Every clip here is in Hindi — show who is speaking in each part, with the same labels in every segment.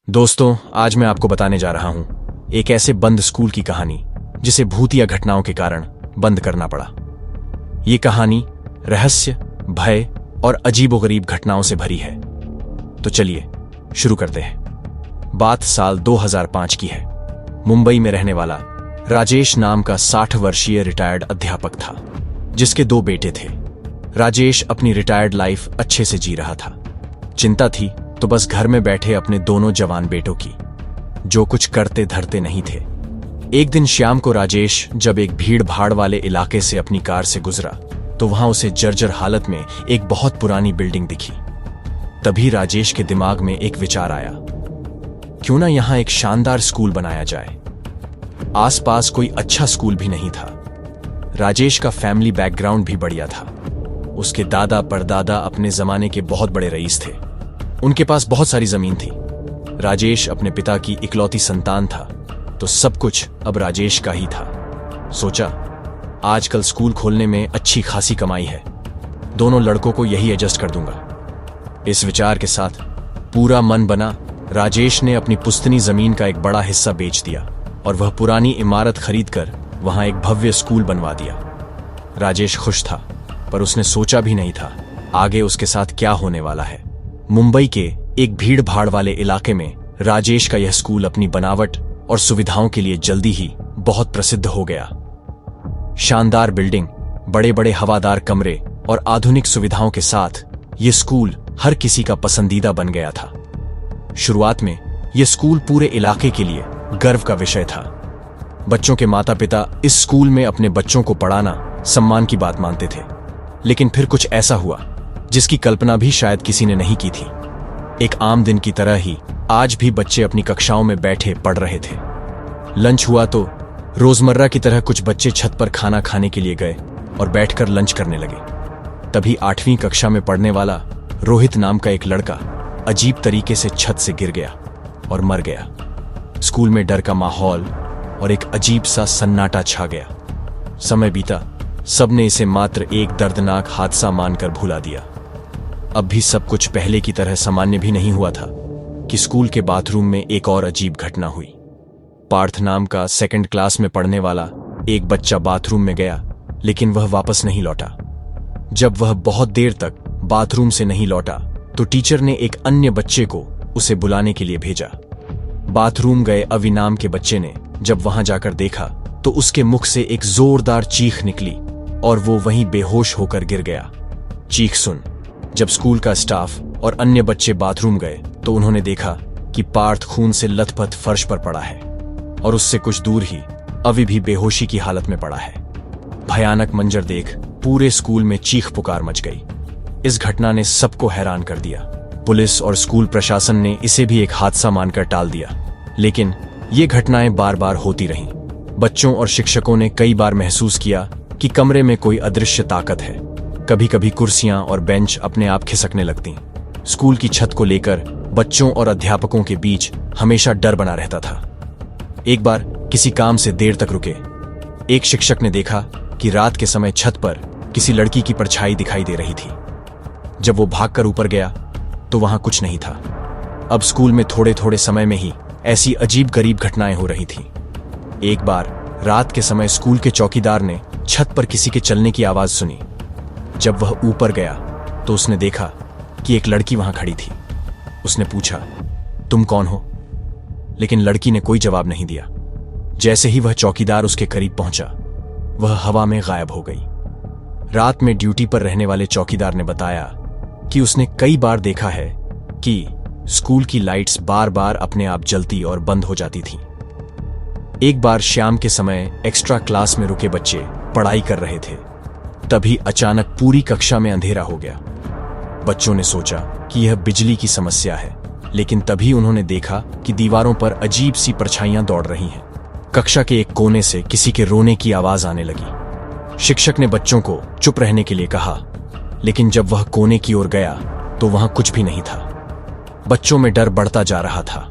Speaker 1: दोस्तों, आज मैं आपको बताने जा रहा हूं एक ऐसे बंद स्कूल की कहानी जिसे भूतिया घटनाओं के कारण बंद करना पड़ा। ये कहानी रहस्य, भय और अजीबोगरीब घटनाओं से भरी है। तो चलिए शुरू करते हैं। बात साल 2005 की है। मुंबई में रहने वाला राजेश नाम का 60 वर्षीय रिटायर्ड अध्यापक था, जिसके 2 बेटे थे। राजेश अपनी रिटायर्ड लाइफ अच्छे से जी रहा था। चिंता थी तो बस घर में बैठे अपने दोनों जवान बेटों की, जो कुछ करते धरते नहीं थे। एक दिन शाम को राजेश जब एक भीड़ भाड़ वाले इलाके से अपनी कार से गुजरा तो वहां उसे जर्जर हालत में एक बहुत पुरानी बिल्डिंग दिखी। तभी राजेश के दिमाग में एक विचार आया, क्यों ना यहां एक शानदार स्कूल बनाया जाए। आसपास कोई अच्छा स्कूल भी नहीं था। राजेश का फैमिली बैकग्राउंड भी बढ़िया था। उसके दादा परदादा अपने जमाने के बहुत बड़े रईस थे। उनके पास बहुत सारी जमीन थी। राजेश अपने पिता की इकलौती संतान था, तो सब कुछ अब राजेश का ही था। सोचा, आजकल स्कूल खोलने में अच्छी खासी कमाई है, दोनों लड़कों को यही एडजस्ट कर दूंगा। इस विचार के साथ पूरा मन बना, राजेश ने अपनी पुश्तनी जमीन का एक बड़ा हिस्सा बेच दिया और वह पुरानी इमारत खरीदकर वहां एक भव्य स्कूल बनवा दिया। राजेश खुश था, पर उसने सोचा भी नहीं था आगे उसके साथ क्या होने वाला है। मुंबई के एक भीड़ भाड़ वाले इलाके में राजेश का यह स्कूल अपनी बनावट और सुविधाओं के लिए जल्दी ही बहुत प्रसिद्ध हो गया। शानदार बिल्डिंग, बड़े बड़े हवादार कमरे और आधुनिक सुविधाओं के साथ यह स्कूल हर किसी का पसंदीदा बन गया था। शुरुआत में यह स्कूल पूरे इलाके के लिए गर्व का विषय था। बच्चों के माता पिता इस स्कूल में अपने बच्चों को पढ़ाना सम्मान की बात मानते थे। लेकिन फिर कुछ ऐसा हुआ जिसकी कल्पना भी शायद किसी ने नहीं की थी। एक आम दिन की तरह ही आज भी बच्चे अपनी कक्षाओं में बैठे पढ़ रहे थे। लंच हुआ तो रोजमर्रा की तरह कुछ बच्चे छत पर खाना खाने के लिए गए और बैठकर लंच करने लगे। तभी 8वीं कक्षा में पढ़ने वाला रोहित नाम का एक लड़का अजीब तरीके से छत से गिर गया और मर गया। स्कूल में डर का माहौल और एक अजीब सा सन्नाटा छा गया। समय बीता, सबने इसे मात्र एक दर्दनाक हादसा मानकर भुला दिया। अब भी सब कुछ पहले की तरह सामान्य भी नहीं हुआ था कि स्कूल के बाथरूम में एक और अजीब घटना हुई। पार्थ नाम का 2nd क्लास में पढ़ने वाला एक बच्चा बाथरूम में गया, लेकिन वह वापस नहीं लौटा। जब वह बहुत देर तक बाथरूम से नहीं लौटा तो टीचर ने एक अन्य बच्चे को उसे बुलाने के लिए भेजा। बाथरूम गए अवि नाम के बच्चे ने जब वहां जाकर देखा तो उसके मुख से एक जोरदार चीख निकली और वो वहीं बेहोश होकर गिर गया। चीख सुन जब स्कूल का स्टाफ और अन्य बच्चे बाथरूम गए तो उन्होंने देखा कि पार्थ खून से लथपथ फर्श पर पड़ा है और उससे कुछ दूर ही अवि भी बेहोशी की हालत में पड़ा है। भयानक मंजर देख पूरे स्कूल में चीख पुकार मच गई। इस घटना ने सबको हैरान कर दिया। पुलिस और स्कूल प्रशासन ने इसे भी एक हादसा मानकर टाल दिया, लेकिन ये घटनाएं बार बार होती रहीं। बच्चों और शिक्षकों ने कई बार महसूस किया कि कमरे में कोई अदृश्य ताकत है। कभी कभी कुर्सियां और बेंच अपने आप खिसकने लगती। स्कूल की छत को लेकर बच्चों और अध्यापकों के बीच हमेशा डर बना रहता था। एक बार किसी काम से देर तक रुके एक शिक्षक ने देखा कि रात के समय छत पर किसी लड़की की परछाई दिखाई दे रही थी। जब वो भागकर ऊपर गया तो वहां कुछ नहीं था। अब स्कूल में थोड़े थोड़े समय में ही ऐसी अजीब गरीब घटनाएं हो रही थीं। एक बार रात के समय स्कूल के चौकीदार ने छत पर किसी के चलने की आवाज सुनी। जब वह ऊपर गया तो उसने देखा कि एक लड़की वहां खड़ी थी। उसने पूछा, तुम कौन हो? लेकिन लड़की ने कोई जवाब नहीं दिया। जैसे ही वह चौकीदार उसके करीब पहुंचा, वह हवा में गायब हो गई। रात में ड्यूटी पर रहने वाले चौकीदार ने बताया कि उसने कई बार देखा है कि स्कूल की लाइट्स बार बार अपने आप जलती और बंद हो जाती थीं। एक बार शाम के समय एक्स्ट्रा क्लास में रुके बच्चे पढ़ाई कर रहे थे। तभी अचानक पूरी कक्षा में अंधेरा हो गया। बच्चों ने सोचा कि यह बिजली की समस्या है, लेकिन तभी उन्होंने देखा कि दीवारों पर अजीब सी परछाइयां दौड़ रही हैं। कक्षा के एक कोने से किसी के रोने की आवाज आने लगी। शिक्षक ने बच्चों को चुप रहने के लिए कहा, लेकिन जब वह कोने की ओर गया तो वहां कुछ भी नहीं था। बच्चों में डर बढ़ता जा रहा था।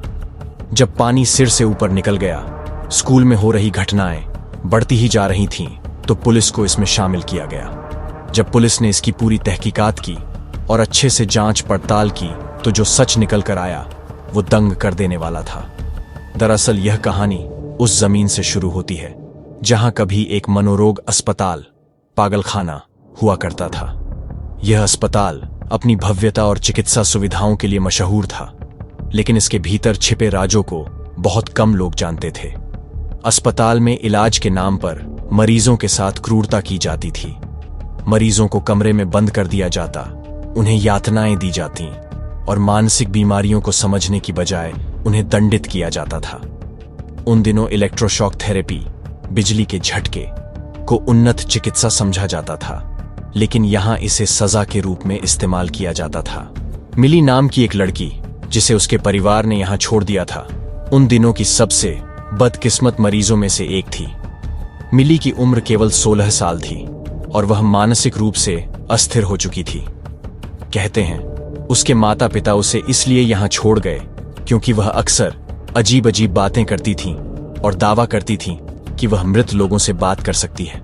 Speaker 1: जब पानी सिर से ऊपर निकल गया, स्कूल में हो रही घटनाएं बढ़ती ही जा रही थीं, तो पुलिस को इसमें शामिल किया गया। जब पुलिस ने इसकी पूरी तहकीकात की और अच्छे से जांच पड़ताल की तो जो सच निकल कर आया वो दंग कर देने वाला था। दरअसल यह कहानी उस जमीन से शुरू होती है जहां कभी एक मनोरोग अस्पताल, पागलखाना हुआ करता था। यह अस्पताल अपनी भव्यता और चिकित्सा सुविधाओं के लिए मशहूर था, लेकिन इसके भीतर छिपे राजों को बहुत कम लोग जानते थे। अस्पताल में इलाज के नाम पर मरीजों के साथ क्रूरता की जाती थी। मरीजों को कमरे में बंद कर दिया जाता, उन्हें यातनाएं दी जाती और मानसिक बीमारियों को समझने की बजाय उन्हें दंडित किया जाता था। उन दिनों इलेक्ट्रोशॉक थेरेपी, बिजली के झटके को उन्नत चिकित्सा समझा जाता था, लेकिन यहां इसे सजा के रूप में इस्तेमाल किया जाता था। मिली नाम की एक लड़की, जिसे उसके परिवार ने यहां छोड़ दिया था, उन दिनों की सबसे बदकिस्मत मरीजों में से एक थी। मिली की उम्र केवल 16 साल थी और वह मानसिक रूप से अस्थिर हो चुकी थी। कहते हैं उसके माता पिता उसे इसलिए यहां छोड़ गए क्योंकि वह अक्सर अजीब अजीब बातें करती थी और दावा करती थी कि वह मृत लोगों से बात कर सकती है।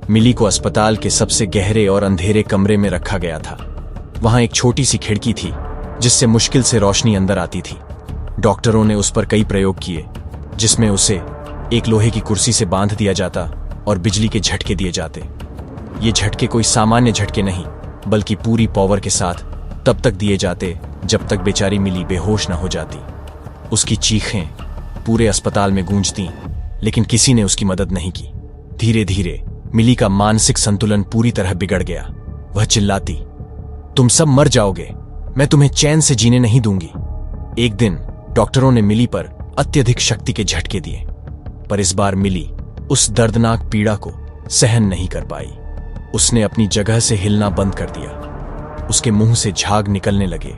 Speaker 1: मिली को अस्पताल के सबसे गहरे और अंधेरे कमरे में रखा गया था। वहां एक छोटी सी खिड़की थी जिससे मुश्किल से रोशनी अंदर आती थी। डॉक्टरों ने उस पर कई प्रयोग किए, जिसमें उसे एक लोहे की कुर्सी से बांध दिया जाता और बिजली के झटके दिए जाते। ये झटके कोई सामान्य झटके नहीं, बल्कि पूरी पावर के साथ तब तक दिए जाते जब तक बेचारी मिली बेहोश न हो जाती। उसकी चीखें पूरे अस्पताल में गूंजती, लेकिन किसी ने उसकी मदद नहीं की। धीरे धीरे मिली का मानसिक संतुलन पूरी तरह बिगड़ गया। वह चिल्लाती, तुम सब मर जाओगे, मैं तुम्हें चैन से जीने नहीं दूंगी। एक दिन डॉक्टरों ने मिली पर अत्यधिक शक्ति के झटके दिए, पर इस बार मिली उस दर्दनाक पीड़ा को सहन नहीं कर पाई। उसने अपनी जगह से हिलना बंद कर दिया। उसके मुंह से झाग निकलने लगे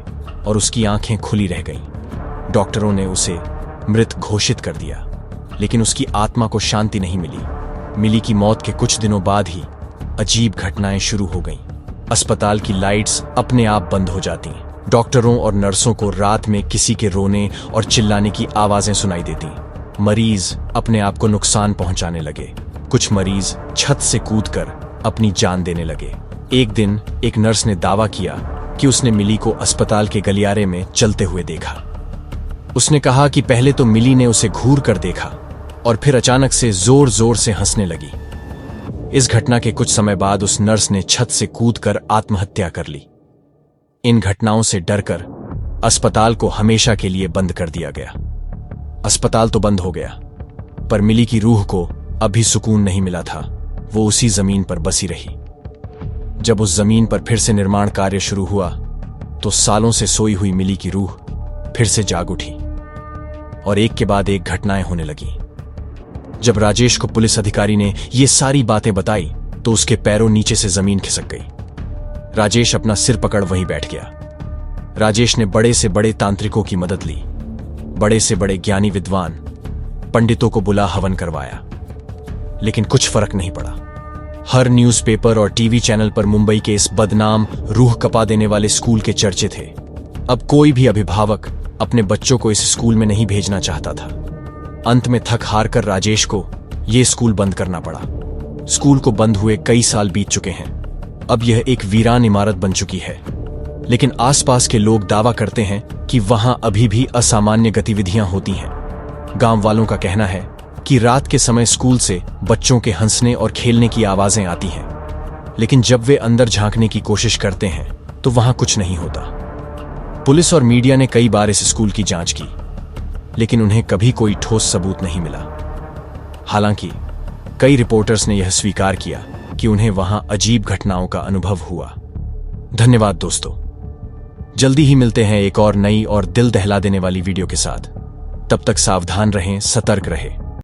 Speaker 1: और उसकी आंखें खुली रह गईं। डॉक्टरों ने उसे मृत घोषित कर दिया, लेकिन उसकी आत्मा को शांति नहीं मिली। मिली की मौत के कुछ दिनों बाद ही अजीब घटनाएं शुरू हो गईं। अस्पताल की लाइट्स अपने आप बंद हो जाती। डॉक्टरों और नर्सों को रात में किसी के रोने और चिल्लाने की आवाजें सुनाई देती। मरीज अपने आप को नुकसान पहुंचाने लगे। कुछ मरीज छत से कूदकर अपनी जान देने लगे। एक दिन एक नर्स ने दावा किया कि उसने मिली को अस्पताल के गलियारे में चलते हुए देखा। उसने कहा कि पहले तो मिली ने उसे घूर कर देखा और फिर अचानक से जोर जोर से हंसने लगी। इस घटना के कुछ समय बाद उस नर्स ने छत से कूदकर आत्महत्या कर ली। इन घटनाओं से डरकर अस्पताल को हमेशा के लिए बंद कर दिया गया। अस्पताल तो बंद हो गया, पर मिली की रूह को अभी सुकून नहीं मिला था। वो उसी जमीन पर बसी रही। जब उस जमीन पर फिर से निर्माण कार्य शुरू हुआ, तो सालों से सोई हुई मिली की रूह फिर से जाग उठी और एक के बाद एक घटनाएं होने लगी। जब राजेश को पुलिस अधिकारी ने ये सारी बातें बताई, तो उसके पैरों नीचे से जमीन खिसक गई। राजेश अपना सिर पकड़ वहीं बैठ गया। राजेश ने बड़े से बड़े तांत्रिकों की मदद ली, बड़े से बड़े ज्ञानी विद्वान पंडितों को बुला हवन करवाया, लेकिन कुछ फर्क नहीं पड़ा। हर न्यूज़पेपर और टीवी चैनल पर मुंबई के इस बदनाम, रूह कपा देने वाले स्कूल के चर्चे थे। अब कोई भी अभिभावक अपने बच्चों को इस स्कूल में नहीं भेजना चाहता था। अंत में थक हार कर राजेश को यह स्कूल बंद करना पड़ा। स्कूल को बंद हुए कई साल बीत चुके हैं। अब यह एक वीरान इमारत बन चुकी है, लेकिन आसपास के लोग दावा करते हैं कि वहां अभी भी असामान्य गतिविधियां होती हैं। गांव वालों का कहना है कि रात के समय स्कूल से बच्चों के हंसने और खेलने की आवाजें आती हैं, लेकिन जब वे अंदर झांकने की कोशिश करते हैं तो वहां कुछ नहीं होता। पुलिस और मीडिया ने कई बार इस स्कूल की जांच की, लेकिन उन्हें कभी कोई ठोस सबूत नहीं मिला। हालांकि कई रिपोर्टर्स ने यह स्वीकार किया कि उन्हें वहां अजीब घटनाओं का अनुभव हुआ। धन्यवाद दोस्तों। जल्दी ही मिलते हैं एक और नई और दिल दहला देने वाली वीडियो के साथ। तब तक सावधान रहें, सतर्क रहें